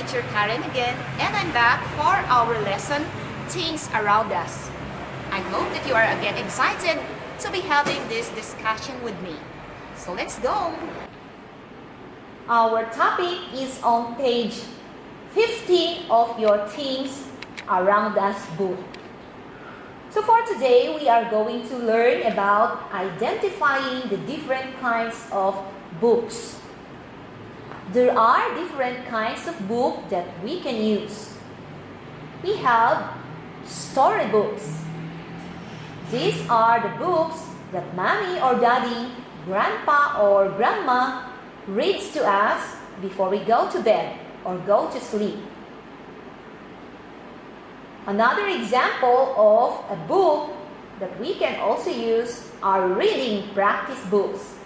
teacher Karen again, and I'm back for our lesson, Things Around Us. I hope that you are again excited to be having this discussion with me. So let's go! Our topic is on page 15 of your Things Around Us book. So for today, we are going to learn about identifying the different kinds of books. There are different kinds of books that we can use. We have storybooks. These are the books that mommy or daddy, grandpa or grandma reads to us before we go to bed or go to sleep. Another example of a book that we can also use are reading practice books.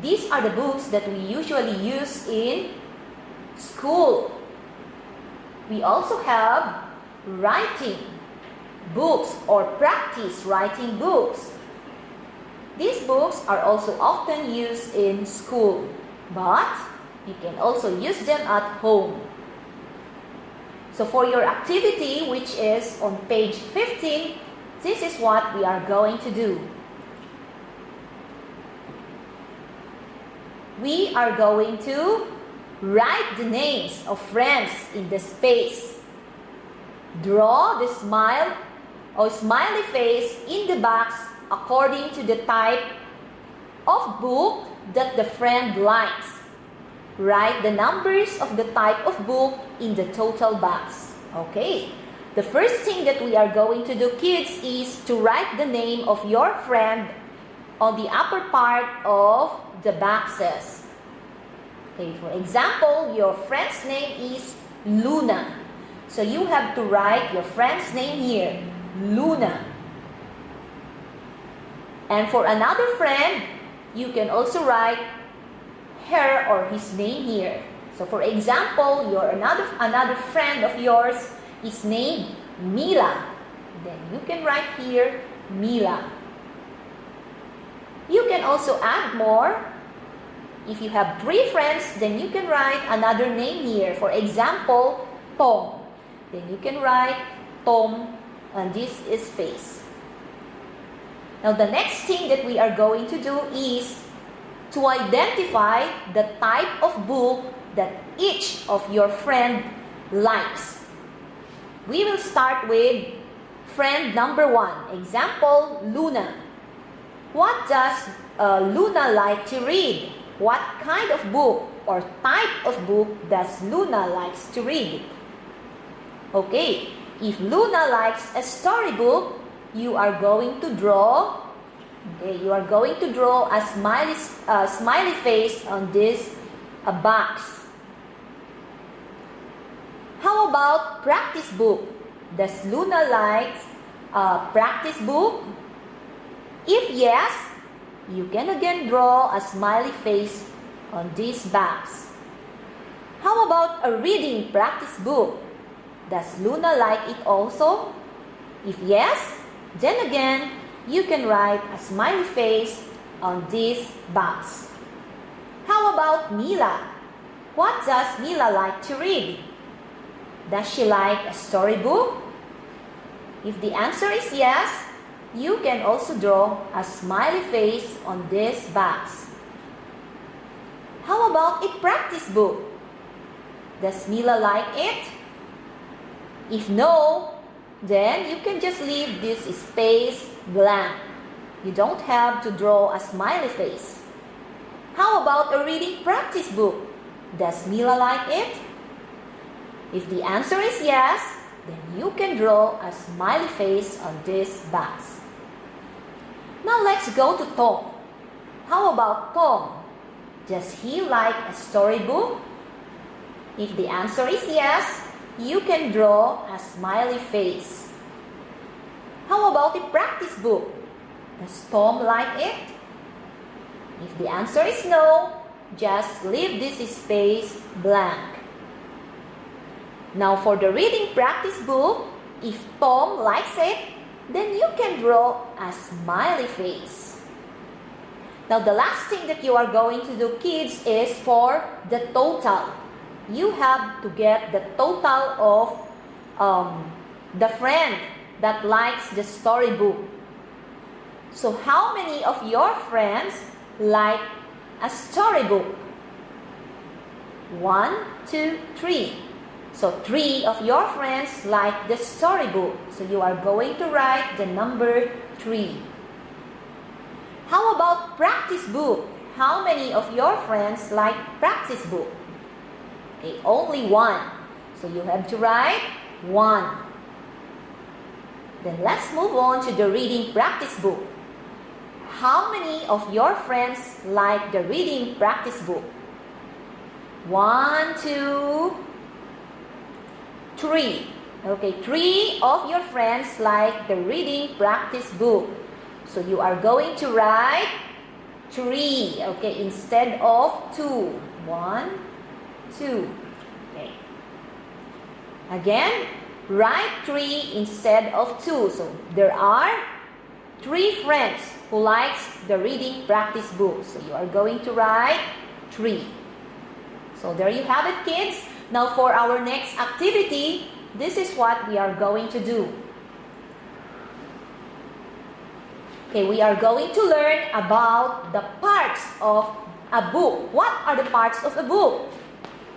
These are the books that we usually use in school. We also have writing books or practice writing books. These books are also often used in school, but you can also use them at home. So for your activity, which is on page 15, this is what we are going to do. We are going to write the names of friends in the space. Draw the smile or smiley face in the box according to the type of book that the friend likes. Write the numbers of the type of book in the total box. Okay. The first thing that we are going to do, kids, is to write the name of your friend on the upper part of the boxes. Okay, for example, your friend's name is Luna. So you have to write your friend's name here, Luna. And for another friend, you can also write her or his name here. So for example, another friend of yours is named Mila. Then you can write here, Mila. You can also add more. If you have 3 friends, then you can write another name here. For example, Tom. Then you can write Tom, and this is space. Now the next thing that we are going to do is to identify the type of book that each of your friend likes. We will start with friend number 1. Example, Luna. What does Luna like to read? What kind of book or type of book does Luna likes to read? Okay, if Luna likes a storybook, you are going to draw a smiley face on this box. How about practice book? Does Luna like a practice book? If yes, you can again draw a smiley face on this box. How about a reading practice book? Does Luna like it also? If yes, then again, you can write a smiley face on this box. How about Mila? What does Mila like to read? Does she like a storybook? If the answer is yes, you can also draw a smiley face on this box. How about a practice book? Does Mila like it? If no, then you can just leave this space blank. You don't have to draw a smiley face. How about a reading practice book? Does Mila like it? If the answer is yes, then you can draw a smiley face on this box. Now let's go to Tom. How about Tom? Does he like a storybook? If the answer is yes, you can draw a smiley face. How about a practice book? Does Tom like it? If the answer is no, just leave this space blank. Now for the reading practice book, if Tom likes it, then you can draw a smiley face. Now the last thing that you are going to do, kids, is for the total. you have to get the total of the friend that likes the storybook. So how many of your friends like a storybook? 1, 2, 3. So 3 of your friends like the storybook. So you are going to write the number 3. How about practice book? How many of your friends like practice book? Okay, only 1. So you have to write 1. Then let's move on to the reading practice book. How many of your friends like the reading practice book? 1, 2, 3. Okay, 3 of your friends like the reading practice book. So you are going to write 3, okay, instead of 2. 1, 2. Okay. Again, write 3 instead of 2. So there are 3 friends who likes the reading practice book. So you are going to write 3. So there you have it, kids. Now for our next activity, this is what we are going to do. Okay, we are going to learn about the parts of a book. What are the parts of a book?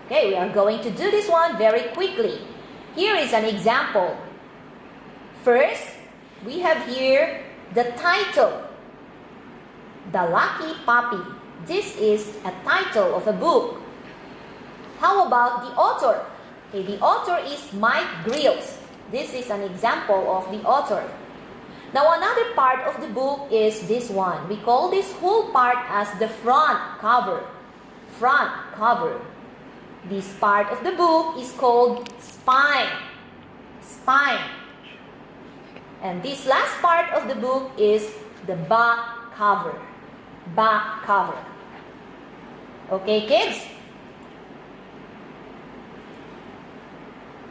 Okay, we are going to do this one very quickly. Here is an example. First, we have here the title, The Lucky Puppy. This is a title of a book. How about the author? Okay, the author is Mike Grills. This is an example of the author. Now another part of the book is this one. We call this whole part as the front cover. Front cover. This part of the book is called spine. Spine. And this last part of the book is the back cover. Back cover. Okay, kids?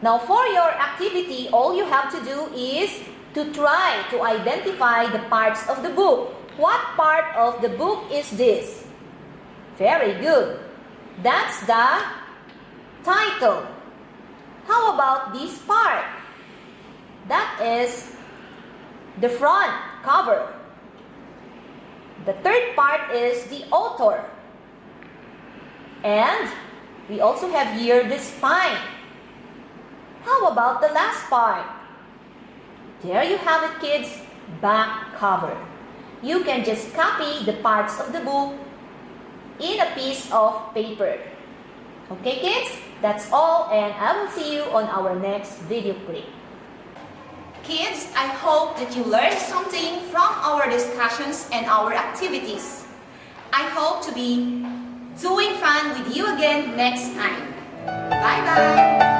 Now for your activity, all you have to do is to try to identify the parts of the book. What part of the book is this? Very good. That's the title. How about this part? That is the front cover. The third part is the author. And we also have here the spine. How about the last part? There you have it, kids. Back cover. You can just copy the parts of the book in a piece of paper. Okay, kids? That's all, and I will see you on our next video clip. Kids, I hope that you learned something from our discussions and our activities. I hope to be doing fun with you again next time. Bye-bye!